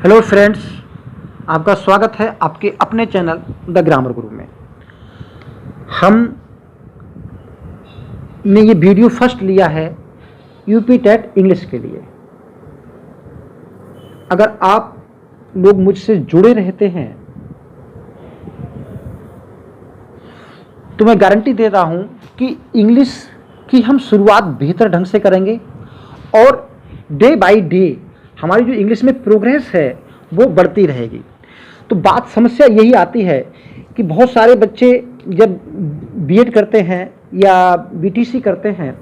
Hello friends, आपका स्वागत है आपके अपने चैनल द ग्रामर गुरु में। हम ने ये वीडियो फर्स्ट लिया है यूपी टेट इंग्लिश के लिए। अगर आप लोग मुझसे जुड़े रहते हैं तो मैं गारंटी दे रहा हूं कि इंग्लिश की हम शुरुआत बेहतर ढंग से करेंगे और डे बाय डे हमारी जो इंग्लिश में प्रोग्रेस है वो बढ़ती रहेगी। तो बात समस्या यही आती है कि बहुत सारे बच्चे जब बीएड करते हैं या बीटीसी करते हैं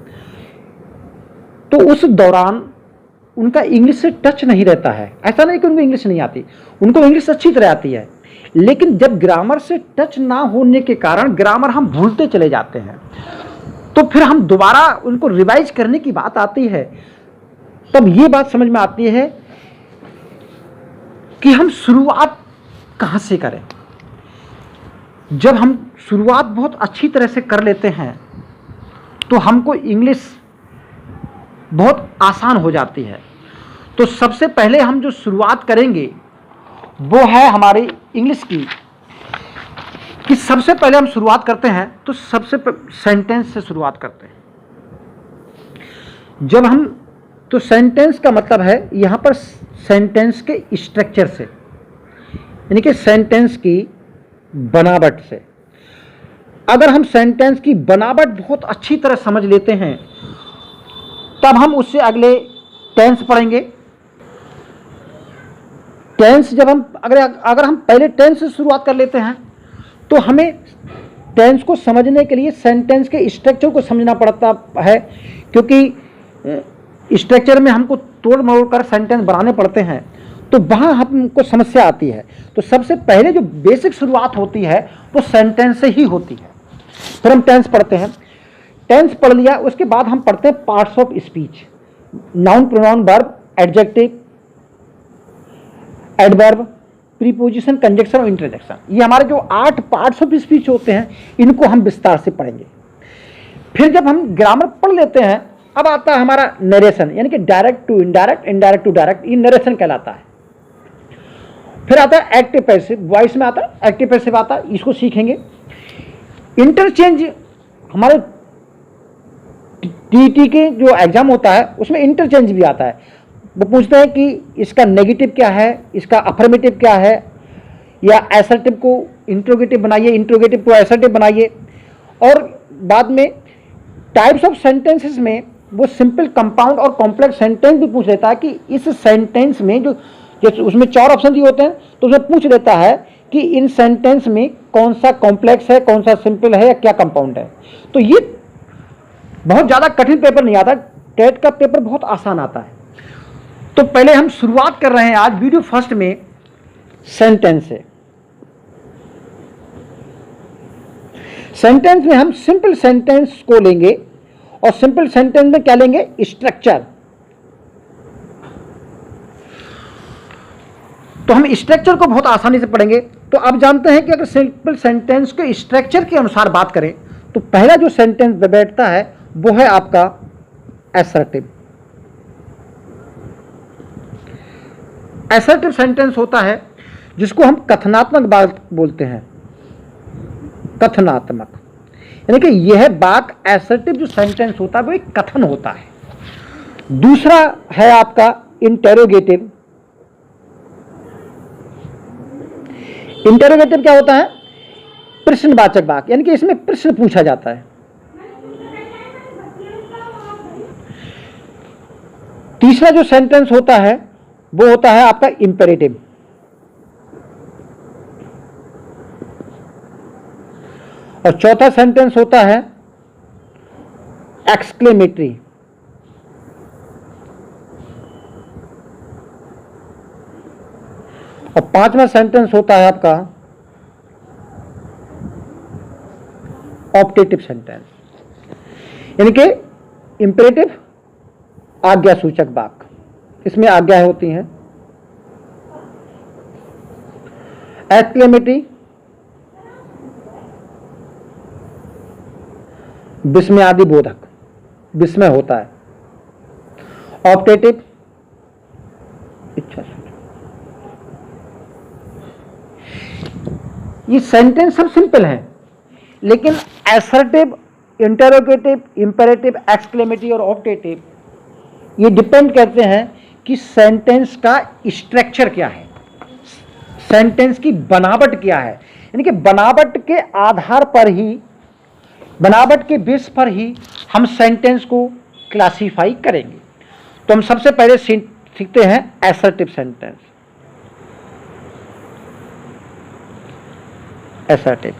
तो उस दौरान उनका इंग्लिश से टच नहीं रहता है। ऐसा नहीं कि उनको इंग्लिश नहीं आती, उनको इंग्लिश अच्छी तरह आती है, लेकिन जब ग्रामर से टच ना होने के कारण ग्रामर हम भूलते चले जाते हैं। तो फिर हम दोबारा उनको रिवाइज करने की बात आती है, तब ये बात समझ में आती है कि हम शुरुआत कहाँ से करें। जब हम शुरुआत बहुत अच्छी तरह से कर लेते हैं तो हमको इंग्लिश बहुत आसान हो जाती है। तो सबसे पहले हम जो शुरुआत करेंगे वो है हमारी इंग्लिश की, कि सबसे पहले हम शुरुआत करते हैं तो सबसे सेंटेंस से शुरुआत करते हैं। जब हम तो सेंटेंस का मतलब है यहाँ पर सेंटेंस के स्ट्रक्चर से, यानी कि सेंटेंस की बनावट से। अगर हम सेंटेंस की बनावट बहुत अच्छी तरह समझ लेते हैं तब हम उससे अगले टेंस पढ़ेंगे। टेंस जब हम अगर हम पहले टेंस से शुरुआत कर लेते हैं तो हमें टेंस को समझने के लिए सेंटेंस के स्ट्रक्चर को समझना पड़ता है, क्योंकि स्ट्रक्चर में हमको तोड़ मरोड़ कर सेंटेंस बनाने पड़ते हैं, तो वहाँ हमको समस्या आती है। तो सबसे पहले जो बेसिक शुरुआत होती है वो सेंटेंस से ही होती है। फिर हम टेंस पढ़ते हैं। टेंस पढ़ लिया, उसके बाद हम पढ़ते हैं parts of speech, noun, pronoun, verb, adjective, adverb, preposition, conjunction और इंटरजेक्शन। ये हमारे जो 8 पार्ट्स ऑफ स्पीच होते हैं इनको हम विस्तार से पढ़ेंगे। फिर जब हम ग्रामर पढ़ लेते हैं, अब आता है हमारा नरेशन, यानी कि direct to indirect, indirect to direct, ये नरेशन कहलाता है। फिर आता है एक्टिव पैसिव, वॉइस में आता है, एक्टिव पैसिव आता है, इसको सीखेंगे। इंटरचेंज, हमारे टीटी के जो एग्जाम होता है उसमें इंटरचेंज भी आता है। वो पूछते हैं कि इसका नेगेटिव क्या है, इसका अफर्मेटिव क्या है, या एसर्टिव को इंट्रोगेटिव बनाइए, इंट्रोगेटिव को एसर्टिव बनाइए। और बाद में टाइप्स ऑफ सेंटेंसेस में वो सिंपल, कंपाउंड और कॉम्प्लेक्स सेंटेंस भी पूछ लेता है कि इस सेंटेंस में जो उसमें 4 ऑप्शन दिए होते हैं तो उसमें पूछ लेता है कि इन सेंटेंस में कौन सा कॉम्प्लेक्स है, कौन सा सिंपल है या क्या कंपाउंड है। तो ये बहुत ज़्यादा कठिन पेपर नहीं आता, टेट का पेपर बहुत आसान आता है। तो पहले हम शुरुआत कर रहे हैं आज वीडियो फर्स्ट में सेंटेंस से। सेंटेंस में हम सिंपल सेंटेंस को लेंगे और सिंपल सेंटेंस में क्या लेंगे, स्ट्रक्चर। तो हम स्ट्रक्चर को बहुत आसानी से पढ़ेंगे। तो अब जानते हैं कि अगर सिंपल सेंटेंस के स्ट्रक्चर के अनुसार बात करें तो पहला जो सेंटेंस बैठता है वो है आपका एसर्टिव। एसर्टिव सेंटेंस होता है जिसको हम कथनात्मक बात बोलते हैं, कथनात्मक, यानी कि यह बात, एसर्टिव जो सेंटेंस होता है वो एक कथन होता है। दूसरा है आपका इंटेरोगेटिव। इंटेरोगेटिव क्या होता है, प्रश्नवाचक वाक्य, यानी कि इसमें प्रश्न पूछा जाता है। तीसरा जो सेंटेंस होता है वो होता है आपका इंपेरेटिव। और चौथा सेंटेंस होता है एक्सक्लेमेटरी। और 5वां सेंटेंस होता है आपका ऑप्टेटिव सेंटेंस, यानी कि इंपेरेटिव, आज्ञा सूचक वाक्य, इसमें आज्ञाएं होती हैं। एक्सक्लेमेटरी विस्मयादि बोधक, विस्मय होता है। ऑप्टेटिव इच्छा सूचक। ये सेंटेंस सब सिंपल हैं, लेकिन एसर्टिव, इंटरोगेटिव, इंपेरेटिव, एक्सक्लेमेटिव और ऑप्टेटिव ये डिपेंड करते हैं कि सेंटेंस का स्ट्रक्चर क्या है, सेंटेंस की बनावट क्या है। यानी कि बनावट के आधार पर ही, बनावट के बेस पर ही हम सेंटेंस को क्लासिफाई करेंगे। तो हम सबसे पहले सीखते हैं एसर्टिव सेंटेंस। एसर्टिव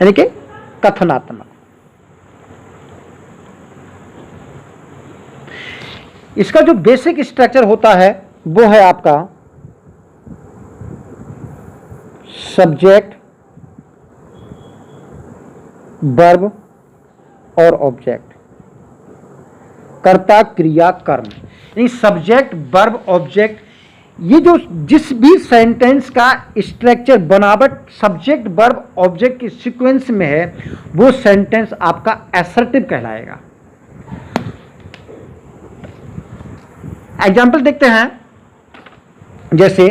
यानी कि कथनात्मक। इसका जो बेसिक स्ट्रक्चर होता है वो है आपका सब्जेक्ट, वर्ब और ऑब्जेक्ट, कर्ता, क्रिया, कर्म। यानी सब्जेक्ट, वर्ब, ऑब्जेक्ट, ये जो जिस भी सेंटेंस का स्ट्रक्चर, बनावट सब्जेक्ट, वर्ब, ऑब्जेक्ट के सीक्वेंस में है वो सेंटेंस आपका एसर्टिव कहलाएगा। एग्जाम्पल देखते हैं, जैसे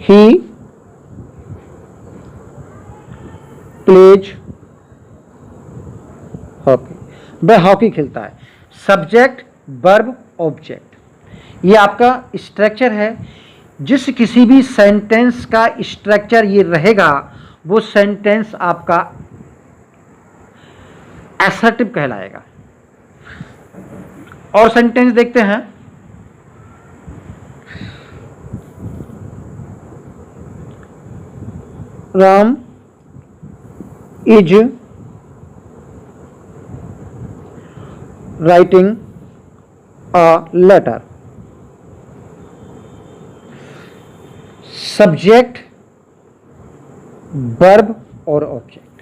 ही प्लेज हॉकी, वह हॉकी खेलता है। सब्जेक्ट, वर्ब, ऑब्जेक्ट, ये आपका स्ट्रक्चर है। जिस किसी भी सेंटेंस का स्ट्रक्चर ये रहेगा वो सेंटेंस आपका एसर्टिव कहलाएगा। और सेंटेंस देखते हैं, Ram is writing a letter. Subject, verb और ऑब्जेक्ट,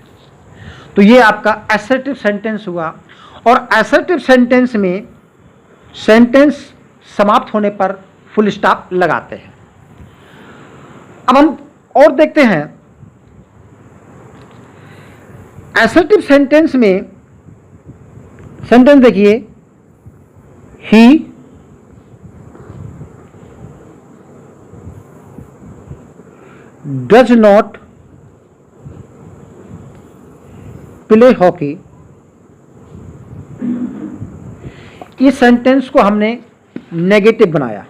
तो ये आपका एसर्टिव सेंटेंस हुआ। और एसर्टिव सेंटेंस में सेंटेंस समाप्त होने पर फुल स्टॉप लगाते हैं। अब हम और देखते हैं, एसर्टिव सेंटेंस में सेंटेंस देखिए, he does not play hockey. इस सेंटेंस को हमने नेगेटिव बनाया,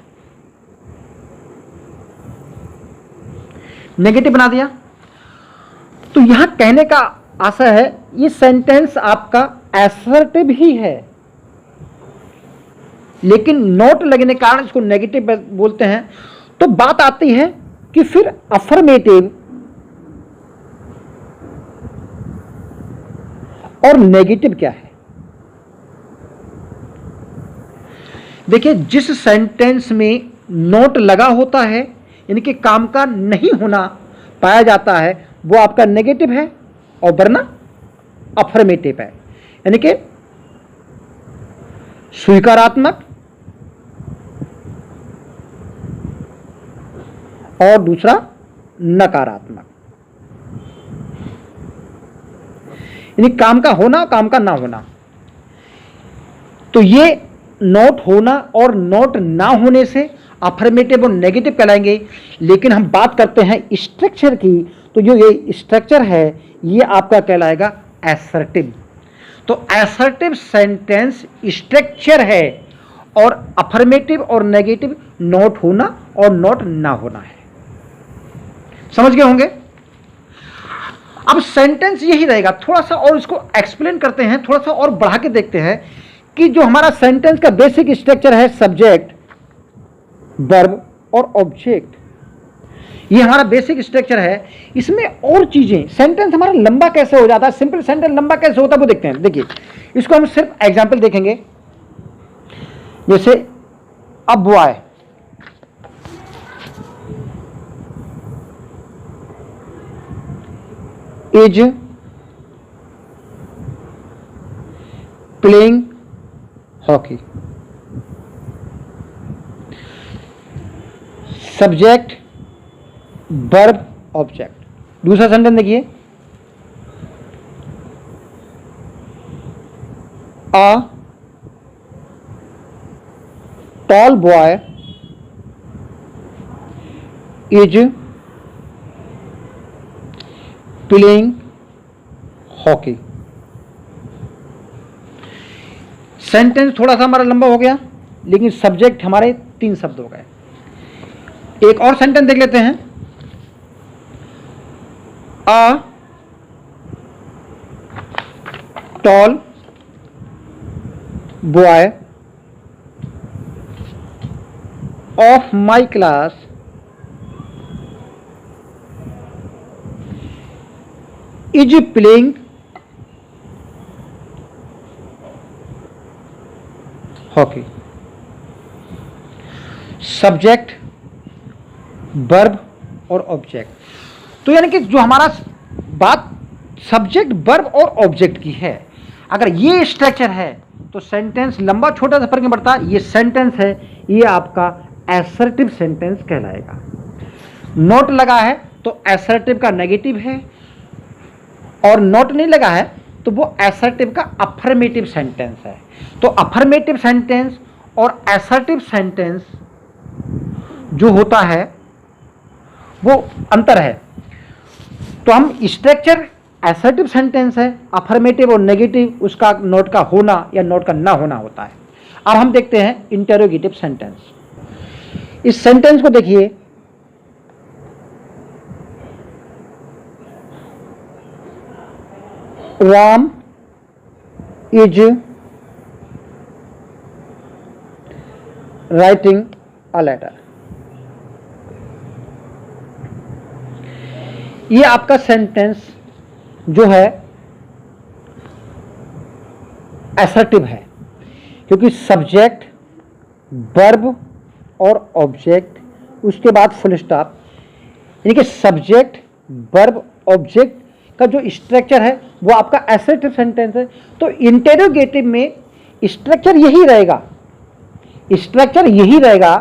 नेगेटिव बना दिया। तो यहां कहने का आशा है ये सेंटेंस आपका एसर्टिव ही है, लेकिन नॉट लगने के कारण इसको नेगेटिव बोलते हैं। तो बात आती है कि फिर अफर्मेटिव और नेगेटिव क्या है। देखिए, जिस सेंटेंस में नॉट लगा होता है यानी कि काम का नहीं होना पाया जाता है वो आपका नेगेटिव है, और वरना अफर्मेटिव है। यानी कि स्वीकारात्मक और दूसरा नकारात्मक। यानी काम का होना, काम का ना होना। तो ये नॉट होना और नॉट ना होने से अफर्मेटिव और नेगेटिव कहलाएंगे। लेकिन हम बात करते हैं स्ट्रक्चर की, तो जो ये स्ट्रक्चर है ये आपका कहलाएगा एसर्टिव। तो एसर्टिव सेंटेंस स्ट्रक्चर है और अफर्मेटिव और नेगेटिव नॉट होना और नॉट ना होना है। समझ गए होंगे। अब सेंटेंस यही रहेगा। थोड़ा सा और इसको एक्सप्लेन करते हैं, थोड़ा सा और बढ़ा के देखते हैं कि जो हमारा सेंटेंस का बेसिक स्ट्रक्चर है सब्जेक्ट, वर्ब और ऑब्जेक्ट, ये हमारा बेसिक स्ट्रक्चर है। इसमें और चीजें, सेंटेंस हमारा लंबा कैसे हो जाता है, सिंपल सेंटेंस लंबा कैसे होता है वो देखते हैं। देखिए, इसको हम सिर्फ एग्जांपल देखेंगे। जैसे a boy, is playing hockey. Subject, verb, object. दूसरा सेंटेंस देखिए, a tall boy is playing hockey. Sentence थोड़ा सा हमारा लंबा हो गया, लेकिन सब्जेक्ट हमारे 3 शब्द हो गए। एक और सेंटेंस देख लेते हैं। A tall boy of my class is playing hockey. Subject, verb और ऑब्जेक्ट। तो यानी कि जो हमारा बात सब्जेक्ट, वर्ब और ऑब्जेक्ट की है, अगर ये स्ट्रक्चर है तो सेंटेंस लंबा छोटा सा फर्क नहीं पड़ता। ये सेंटेंस है, ये आपका एसर्टिव सेंटेंस कहलाएगा। नोट लगा है तो एसर्टिव का नेगेटिव है, और नोट नहीं लगा है तो वो एसर्टिव का अफर्मेटिव सेंटेंस है। तो अफर्मेटिव सेंटेंस और एसर्टिव सेंटेंस जो होता है वो अंतर है। तो हम स्ट्रक्चर एसर्टिव सेंटेंस है, अफर्मेटिव और नेगेटिव उसका नोट का होना या नोट का ना होना होता है। अब हम देखते हैं इंटेरोगेटिव सेंटेंस। इस सेंटेंस को देखिए, Ram is writing a letter. ये आपका सेंटेंस जो है असर्टिव है, क्योंकि सब्जेक्ट, वर्ब और ऑब्जेक्ट, उसके बाद फुल स्टॉप, यानी कि सब्जेक्ट, वर्ब, ऑब्जेक्ट का जो स्ट्रक्चर है वो आपका असर्टिव सेंटेंस है। तो इंटेरोगेटिव में स्ट्रक्चर यही रहेगा, स्ट्रक्चर यही रहेगा,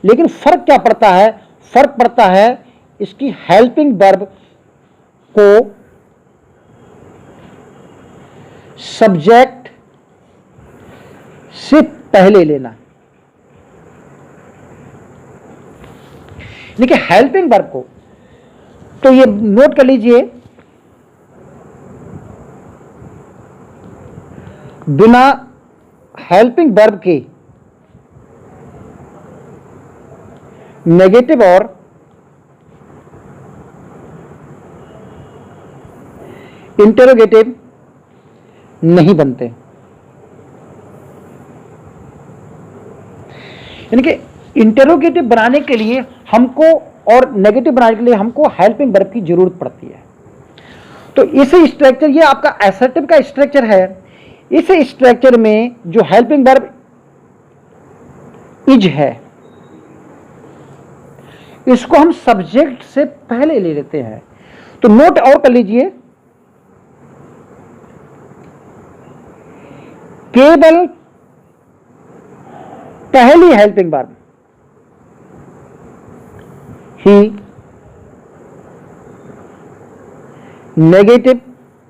लेकिन फर्क क्या पड़ता है? फर्क पड़ता है इसकी हेल्पिंग वर्ब को सब्जेक्ट से पहले लेना। देखिए हेल्पिंग वर्ब को, तो ये नोट कर लीजिए, बिना हेल्पिंग वर्ब के नेगेटिव और इंटेरोगेटिव नहीं बनते। यानी कि इंटेरोगेटिव बनाने के लिए हमको और नेगेटिव बनाने के लिए हमको हेल्पिंग वर्ब की जरूरत पड़ती है। तो इस स्ट्रक्चर, ये आपका असर्टिव का स्ट्रक्चर है, इस स्ट्रक्चर में जो हेल्पिंग वर्ब इज है, इसको हम सब्जेक्ट से पहले ले लेते हैं। तो नोट और कर लीजिए, केवल पहली हेल्पिंग वर्ब ही नेगेटिव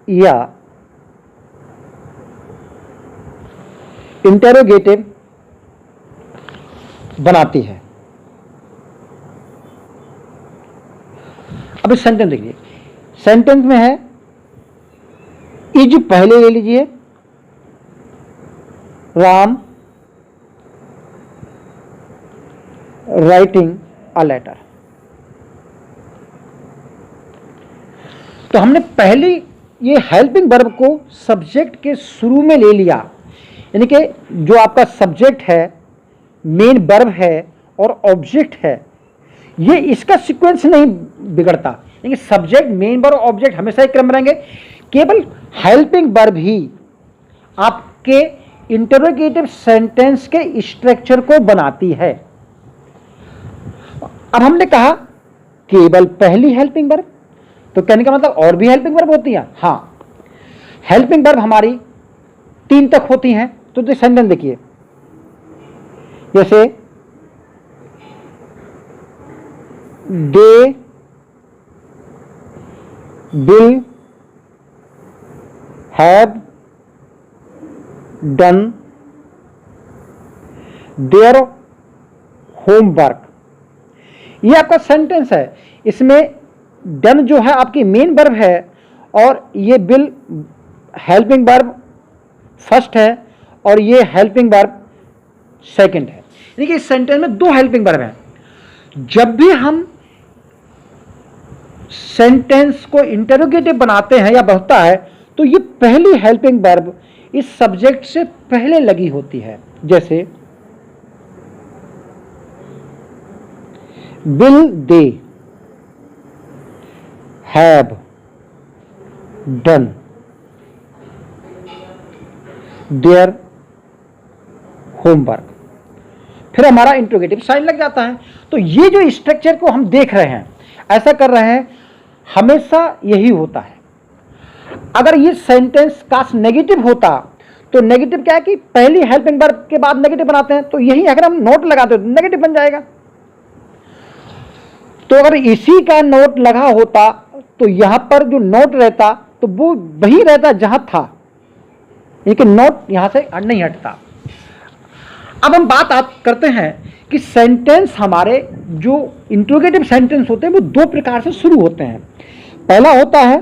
या इंटेरोगेटिव बनाती है। अब इस सेंटेंस देखिए, सेंटेंस में है इज पहले ले लीजिए, राम राइटिंग अ लेटर। तो हमने पहली ये हेल्पिंग वर्ब को सब्जेक्ट के शुरू में ले लिया, यानी कि जो आपका सब्जेक्ट है, मेन वर्ब है और ऑब्जेक्ट है, ये इसका सीक्वेंस नहीं बिगड़ता, यानी कि सब्जेक्ट, मेन वर्ब, ऑब्जेक्ट हमेशा एक क्रम में रहेंगे। केवल हेल्पिंग वर्ब ही आपके इंटरोगेटिव सेंटेंस के स्ट्रक्चर को बनाती है। अब हमने कहा केवल पहली हेल्पिंग वर्ब, तो कहने का मतलब और भी हेल्पिंग वर्ब होती हैं। हाँ, हेल्पिंग वर्ब हमारी 3 तक होती हैं। तो सेंटेंस देखिए, जैसे they will have done their homework. ये आपका सेंटेंस है, इसमें डन जो है आपकी मेन वर्ब है और ये विल हेल्पिंग वर्ब फर्स्ट है और ये हेल्पिंग वर्ब सेकंड है। यानी कि इस सेंटेंस में दो हेल्पिंग वर्ब हैं। जब भी हम सेंटेंस को इंटरोगेटिव बनाते हैं या बढ़ता है तो ये पहली हेल्पिंग वर्ब इस सब्जेक्ट से पहले लगी होती है। जैसे will they have done their homework, फिर हमारा इंट्रोगेटिव साइन लग जाता है। तो ये जो स्ट्रक्चर को हम देख रहे हैं, ऐसा कर रहे हैं, हमेशा यही होता है। अगर ये सेंटेंस काश नेगेटिव होता तो नेगेटिव क्या है कि पहली हेल्पिंग वर्ब के बाद नेगेटिव बनाते हैं, तो यही अगर हम नोट लगाते हो तो नेगेटिव बन जाएगा। तो अगर इसी का नोट लगा होता तो यहां पर जो नोट रहता तो वो वही रहता जहां था, लेकिन नोट यहां से नहीं हटता। अब हम बात करते हैं कि सेंटेंस हमारे जो इंट्रोगेटिव सेंटेंस होते हैं वो दो प्रकार से शुरू होते हैं। पहला होता है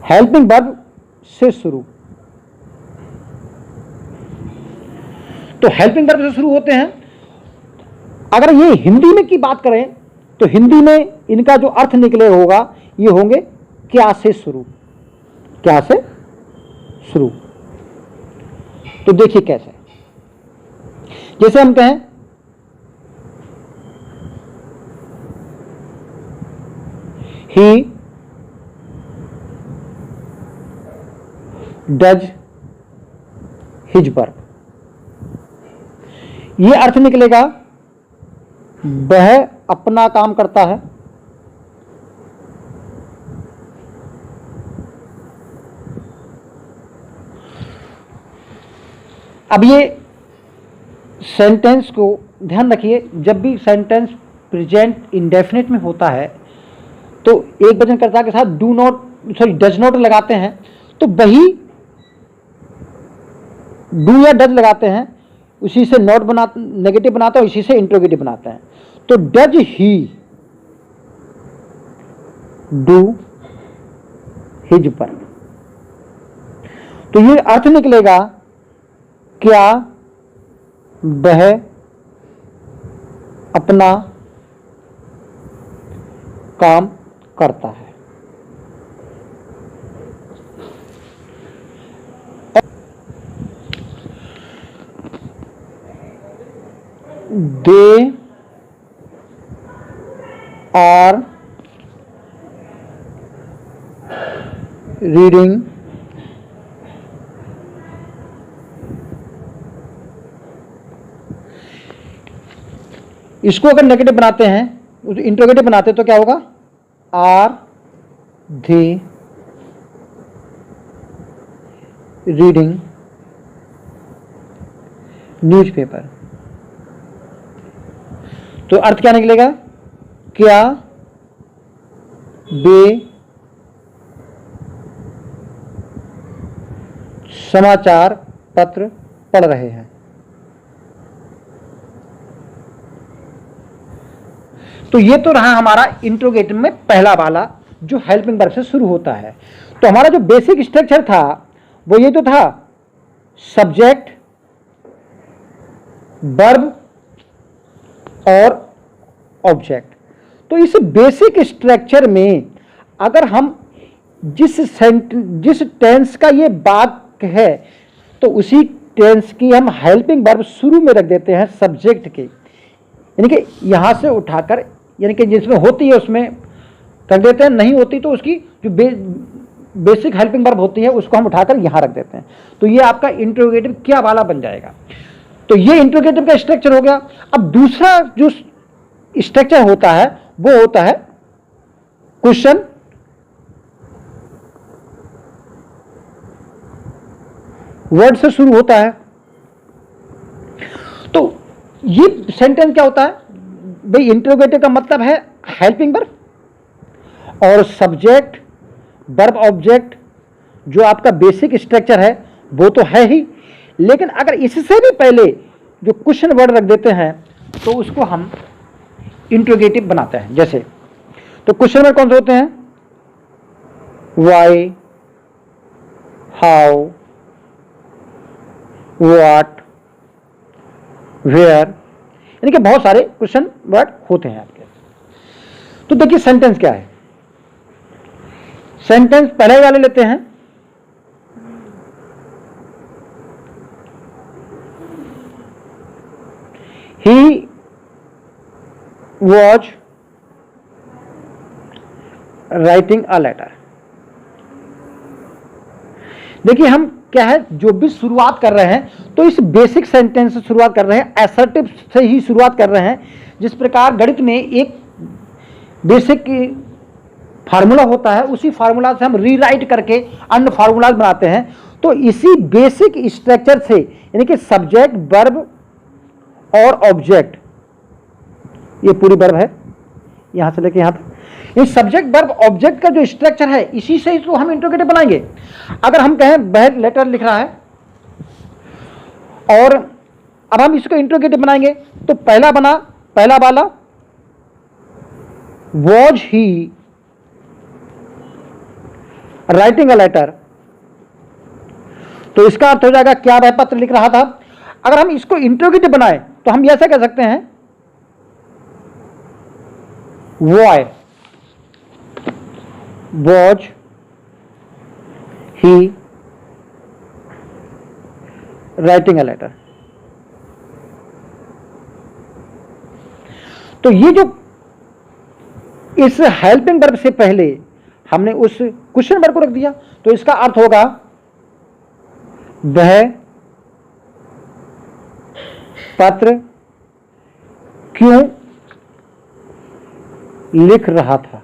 हेल्पिंग वर्ब से शुरू, तो हेल्पिंग वर्ब से शुरू होते हैं। अगर ये हिंदी में की बात करें तो हिंदी में इनका जो अर्थ निकले होगा ये होंगे क्या से शुरू, क्या से शुरू। तो देखिए कैसे, जैसे हम कहें ही डज हिज वर्क, ये अर्थ निकलेगा वह अपना काम करता है। अब ये सेंटेंस को ध्यान रखिए, जब भी सेंटेंस प्रेजेंट इंडेफिनिट में होता है तो एक वचन कर्ता के साथ डू नॉट डज नॉट लगाते हैं, तो वही डू या डज लगाते हैं, उसी से नॉट बना नेगेटिव बनाते हैं, इसी से इंट्रोगेटिव बनाते हैं। तो does he do his work, तो ये अर्थ निकलेगा क्या वह अपना काम करता है। They are reading इसको अगर नेगेटिव बनाते हैं, इंट्रोगेटिव बनाते हैं तो क्या होगा, आर दे रीडिंग न्यूज़पेपर, तो अर्थ क्या निकलेगा, क्या वे समाचार पत्र पढ़ रहे हैं। तो ये तो रहा हमारा इंट्रोगेटिव में पहला वाला जो हेल्पिंग वर्ब से शुरू होता है। तो हमारा जो बेसिक स्ट्रक्चर था वो ये तो था, सब्जेक्ट, वर्ब और ऑब्जेक्ट। तो इस बेसिक स्ट्रक्चर में अगर हम जिस टेंस का ये वाक्य है तो उसी टेंस की हम हेल्पिंग वर्ब शुरू में रख देते हैं सब्जेक्ट के, यानी कि यहां से उठाकर, यानी कि जिसमें होती है उसमें रख देते हैं, नहीं होती तो उसकी जो बेसिक हेल्पिंग वर्ब होती है उसको हम उठाकर यहां रख देते हैं। तो ये आपका इंट्रोगेटिव क्या वाला बन जाएगा। तो ये इंट्रोगेटिव का स्ट्रक्चर हो गया। अब दूसरा जो स्ट्रक्चर होता है वो होता है क्वेश्चन वर्ड से शुरू होता है। तो ये सेंटेंस क्या होता है भाई, इंट्रोगेटिव का मतलब है हेल्पिंग वर्ब और सब्जेक्ट, वर्ब, ऑब्जेक्ट, जो आपका बेसिक स्ट्रक्चर है वो तो है ही, लेकिन अगर इससे भी पहले जो क्वेश्चन वर्ड रख देते हैं तो उसको हम इंट्रोगेटिव बनाते हैं। जैसे तो क्वेश्चन में कौन से होते हैं? वाई, हाउ, व्हाट, वेयर, यानी कि बहुत सारे क्वेश्चन वर्ड होते हैं आपके। तो देखिए सेंटेंस क्या है। सेंटेंस पहले वाले लेते हैं, he was writing a letter. देखिए हम क्या है, जो भी शुरुआत कर रहे हैं तो इस बेसिक सेंटेंस से शुरुआत कर रहे हैं, असर्टिव से ही शुरुआत कर रहे हैं। जिस प्रकार गणित में एक बेसिक फार्मूला होता है, उसी फार्मूला से हम रीराइट करके अन्य फार्मूला बनाते हैं। तो इसी बेसिक स्ट्रक्चर से, यानी कि सब्जेक्ट, वर्ब और ऑब्जेक्ट, ये पूरी वर्ब है यहां से लेके यहां तक, इस सब्जेक्ट वर्ब ऑब्जेक्ट का जो स्ट्रक्चर है, इसी से तो हम इंट्रोगेटिव बनाएंगे। अगर हम कहें वह लेटर लिख रहा है और अब हम इसको इंट्रोगेटिव बनाएंगे, तो पहला वाला was he writing a letter, तो इसका अर्थ हो जाएगा क्या वह पत्र लिख रहा था। अगर हम इसको इंट्रोगेटिव बनाए तो हम ऐसा कह सकते हैं, why was he writing a letter. तो ये जो इस हेल्पिंग वर्ब से पहले हमने उस क्वेश्चन वर्ब को रख दिया, तो इसका अर्थ होगा वह पत्र क्यों लिख रहा था।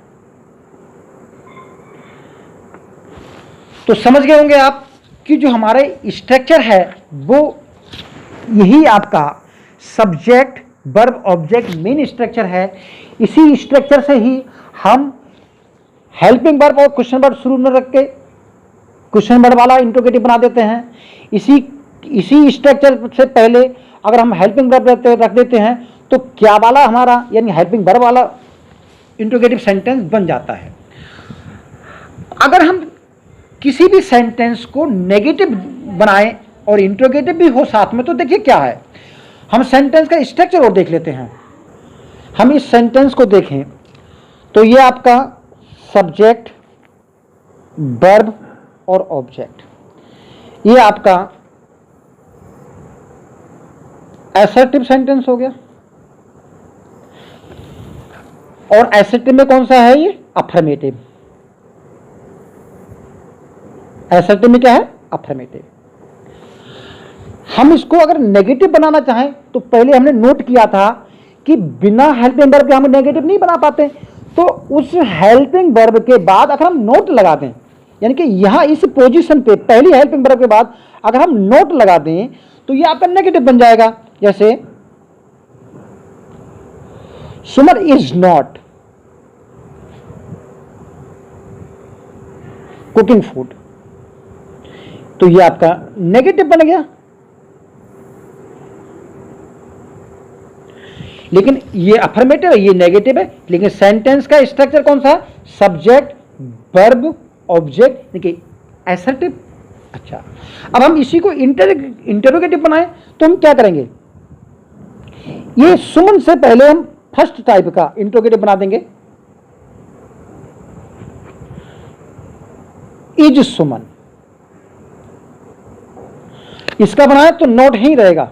तो समझ गए होंगे आप कि जो हमारे स्ट्रक्चर है वो यही आपका subject verb object main structure है। इसी स्ट्रक्चर से ही हम हेल्पिंग वर्ब और क्वेश्चन वर्ब शुरू में रख के क्वेश्चन वर्ब वाला इंट्रोगेटिव बना देते हैं। इसी स्ट्रक्चर से पहले अगर हम हेल्पिंग वर्ब रख देते हैं तो क्या वाला हमारा यानी हेल्पिंग वर्ब वाला इंट्रोगेटिव सेंटेंस बन जाता है। अगर हम किसी भी सेंटेंस को नेगेटिव बनाएं और इंट्रोगेटिव भी हो साथ में, तो देखिए क्या है, हम सेंटेंस का स्ट्रक्चर और देख लेते हैं। हम इस सेंटेंस को देखें तो ये आपका सब्जेक्ट वर्ब और ऑब्जेक्ट, ये आपका असर्टिव सेंटेंस हो गया। और असर्टिव में कौन सा है? ये अफर्मेटिव। असर्टिव में क्या है? अफर्मेटिव। हम इसको अगर नेगेटिव बनाना चाहें तो पहले हमने नोट किया था कि बिना हेल्पिंग वर्ब के हम नेगेटिव नहीं बना पाते। तो उस हेल्पिंग वर्ब के बाद अगर हम नोट लगा दें, यानी कि यहां इस पोजीशन पे पहली हेल्पिंग वर्ब के बाद अगर हम नोट लगा दें तो ये आपका नेगेटिव बन जाएगा। जैसे सुमन इज नॉट कुकिंग फूड, तो ये आपका नेगेटिव बन गया। लेकिन ये अफर्मेटिव है, ये नेगेटिव है, लेकिन सेंटेंस का स्ट्रक्चर कौन सा है? सब्जेक्ट वर्ब ऑब्जेक्ट, देखिए असर्टिव। अच्छा, अब हम इसी को इंटरोगेटिव बनाएं तो हम क्या करेंगे? ये सुमन से पहले हम फर्स्ट टाइप का इंटरोगेटिव बना देंगे, इज सुमन। इसका बनाए तो नोट ही रहेगा।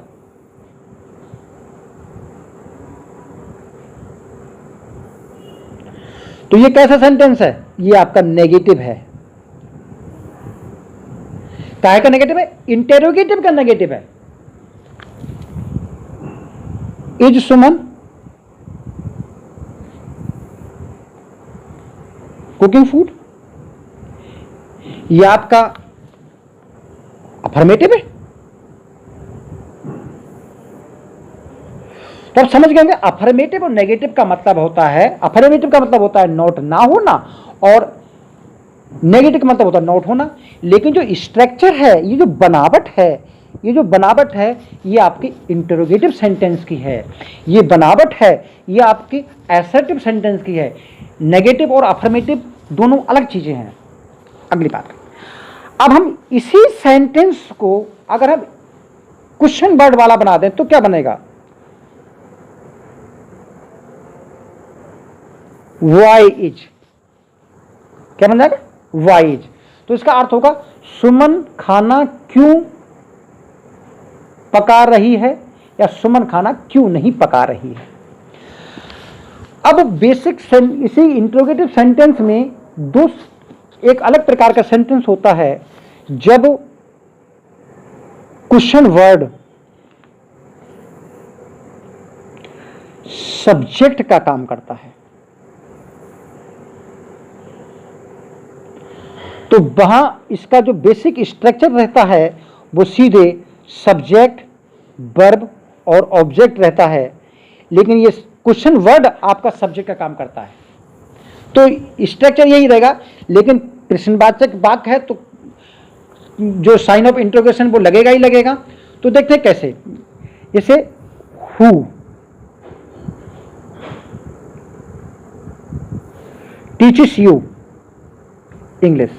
तो ये कैसा सेंटेंस है? ये आपका नेगेटिव है। काहे का नेगेटिव है? इंटेरोगेटिव का नेगेटिव है। इज सुमन कुकिंग फूड, ये आपका अफर्मेटिव है। तो आप समझ गए होंगे अफर्मेटिव और नेगेटिव का मतलब होता है, अफर्मेटिव का मतलब होता है नोट ना होना और नेगेटिव का मतलब होता है नोट होना। लेकिन जो स्ट्रक्चर है, ये जो बनावट है, ये जो बनावट है ये आपके इंटरोगेटिव सेंटेंस की है, ये बनावट है ये आपकी असर्टिव सेंटेंस की है। नेगेटिव और अफर्मेटिव दोनों अलग चीजें हैं। अगली बात, अब हम इसी सेंटेंस को अगर हम क्वेश्चन वर्ड वाला बना दें तो क्या बनेगा? वाई इज, क्या बन जाएगा? Why is. तो इसका अर्थ होगा सुमन खाना क्यों पका रही है, या सुमन खाना क्यों नहीं पका रही है। अब बेसिक इसी इंट्रोगेटिव सेंटेंस में दो एक अलग प्रकार का सेंटेंस होता है जब क्वेश्चन वर्ड सब्जेक्ट का काम करता है। तो वहां इसका जो बेसिक स्ट्रक्चर रहता है वो सीधे सब्जेक्ट, वर्ब और ऑब्जेक्ट रहता है, लेकिन ये क्वेश्चन वर्ड आपका सब्जेक्ट का काम करता है। तो स्ट्रक्चर यही रहेगा, लेकिन प्रश्नवाचक वाक्य है तो जो साइन ऑफ इंट्रोगेशन वो लगेगा ही लगेगा। तो देखते हैं कैसे। जैसे हु टीचेस यू इंग्लिश।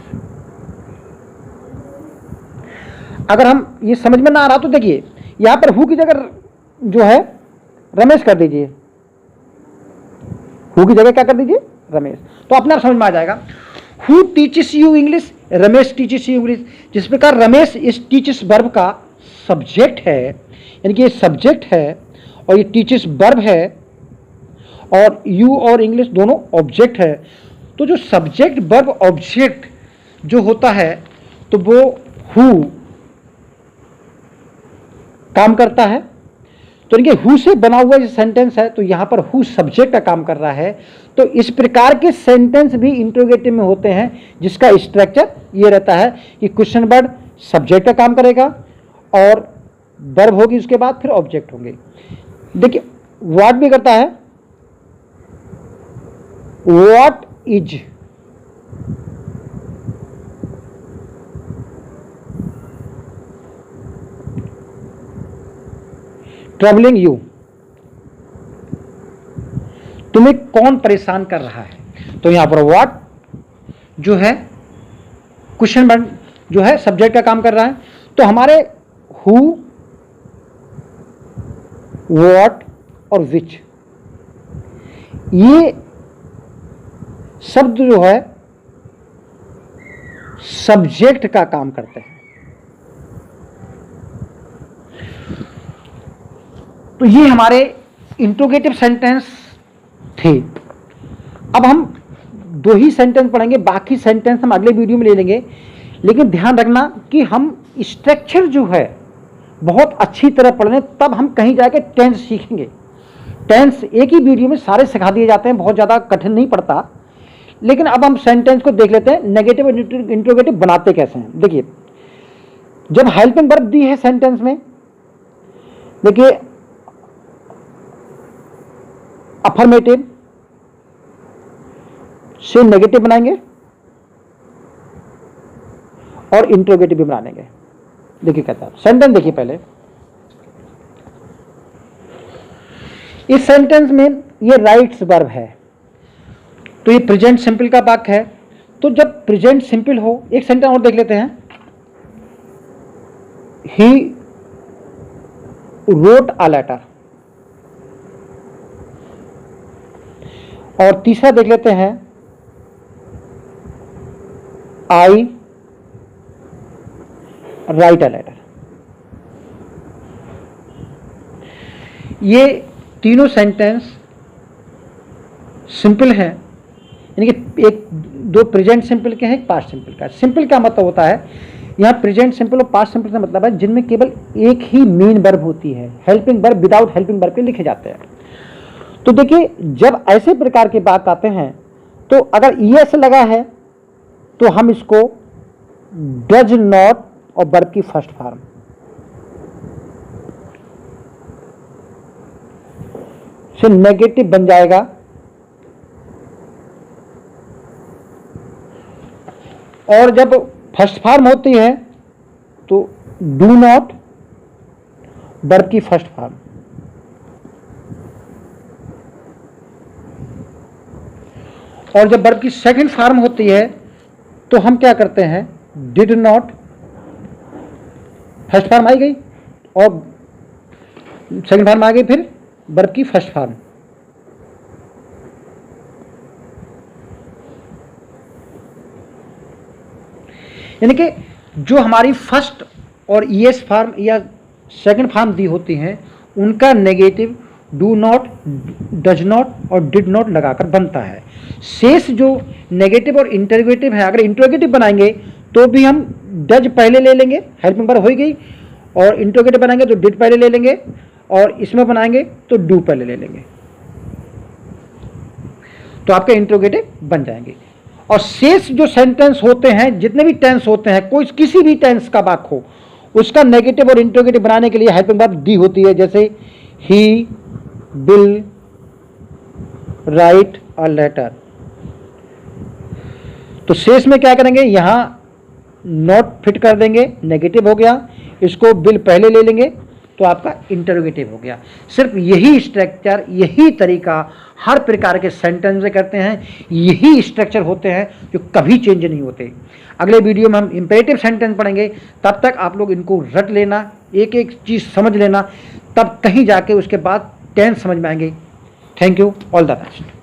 अगर हम ये समझ में ना आ रहा तो देखिए यहां पर हु की जगह जो है रमेश कर दीजिए, हु की जगह क्या कर दीजिए? रमेश। तो अपना समझ में आ जाएगा। Who teaches you English, Ramesh teaches you English. जिस प्रकार रमेश इस टीचेस वर्ब का सब्जेक्ट है, यानी कि ये सब्जेक्ट है और ये टीचेस वर्ब है, और यू और इंग्लिश दोनों ऑब्जेक्ट है। तो जो सब्जेक्ट वर्ब ऑब्जेक्ट जो होता है तो वो हु काम करता है। तो इनके हु से बना हुआ जो सेंटेंस है तो यहां पर हु सब्जेक्ट का काम कर रहा है। तो इस प्रकार के सेंटेंस भी इंट्रोगेटिव में होते हैं जिसका स्ट्रक्चर ये रहता है कि क्वेश्चन वर्ड सब्जेक्ट का काम करेगा और वर्ब होगी, उसके बाद फिर ऑब्जेक्ट होंगे। देखिए व्हाट भी करता है, व्हाट इज, ट्रबलिंग यू, तुम्हें कौन परेशान कर रहा है। तो यहां पर व्हाट जो है क्वेश्चन वर्ड जो है सब्जेक्ट का काम कर रहा है। तो हमारे हु, व्हाट और विच ये शब्द जो है सब्जेक्ट का काम करते हैं। तो ये हमारे इंट्रोगेटिव सेंटेंस थे। अब हम दो ही सेंटेंस पढ़ेंगे, बाकी सेंटेंस हम अगले वीडियो में ले लेंगे। लेकिन ध्यान रखना कि हम स्ट्रक्चर जो है बहुत अच्छी तरह पढ़ लें, तब हम कहीं जाके टेंस सीखेंगे। टेंस एक ही वीडियो में सारे सिखा दिए जाते हैं, बहुत ज़्यादा कठिन नहीं पड़ता। लेकिन अब हम सेंटेंस को देख लेते हैं, नेगेटिव और इंट्रोगेटिव बनाते कैसे हैं। देखिए जब हेल्पिंग वर्ब दी है सेंटेंस में, देखिए अफर्मेटिव से नेगेटिव बनाएंगे और इंट्रोगेटिव भी बना लेंगे। देखिए कहता है सेंटेंस, देखिए पहले इस सेंटेंस में ये राइट्स वर्ब है, तो ये प्रेजेंट सिंपल का वाक्य है। तो जब प्रेजेंट सिंपल हो, एक सेंटेंस और देख लेते हैं, ही रोट अ लेटर। और तीसरा देख लेते हैं, आई राइट अ लेटर। ये तीनों सेंटेंस सिंपल हैं, यानी कि एक दो प्रेजेंट सिंपल के हैं, एक पास्ट सिंपल का। सिंपल का मतलब होता है यहाँ प्रेजेंट सिंपल और पास्ट सिंपल का मतलब है जिनमें केवल एक ही मेन वर्ब होती है, helping verb without helping verb के लिखे जाते हैं। तो देखिए जब ऐसे प्रकार के बात आते हैं तो अगर ईएस लगा है तो हम इसको डज नॉट और वर्ब की फर्स्ट फॉर्म से नेगेटिव बन जाएगा। और जब फर्स्ट फॉर्म होती है तो डू नॉट वर्ब की फर्स्ट फॉर्म। और जब वर्ब की सेकंड फॉर्म होती है तो हम क्या करते हैं, did not, first form I गई और सेकंड फॉर्म आ गई, फिर वर्ब की फर्स्ट फॉर्म। यानी कि जो हमारी फर्स्ट और ईएस फॉर्म या सेकंड फॉर्म दी होती हैं उनका negative do not, does not और डिड नॉट लगाकर बनता है। शेष जो नेगेटिव और इंटरोगेटिव है, अगर इंटरोगेटिव बनाएंगे तो भी हम डज पहले ले लेंगे, हेल्पिंग वर्ब हो गई, और इंटरोगेटिव बनाएंगे तो डिड पहले ले लेंगे, और इसमें बनाएंगे तो डू पहले ले लेंगे, तो आपके इंटरोगेटिव बन जाएंगे। और शेष जो सेंटेंस होते हैं, जितने भी टेंस होते हैं, कोई किसी भी टेंस का वाक्य हो, उसका नेगेटिव और इंटरोगेटिव बनाने के लिए हेल्पिंग वर्ब दी होती है, जैसे he will write a letter. तो शेष में क्या करेंगे, यहां नॉट फिट कर देंगे, नेगेटिव हो गया, इसको विल पहले ले लेंगे तो आपका इंटरोगेटिव हो गया। सिर्फ यही स्ट्रक्चर, यही तरीका हर प्रकार के सेंटेंस में करते हैं, यही स्ट्रक्चर होते हैं जो कभी चेंज नहीं होते। अगले वीडियो में हम इंपेरेटिव सेंटेंस पढ़ेंगे, तब तक आप लोग इनको रट लेना, एक एक चीज़ समझ लेना, तब कहीं जाके उसके बाद टेंस समझ में आएंगे। Thank you, all the best.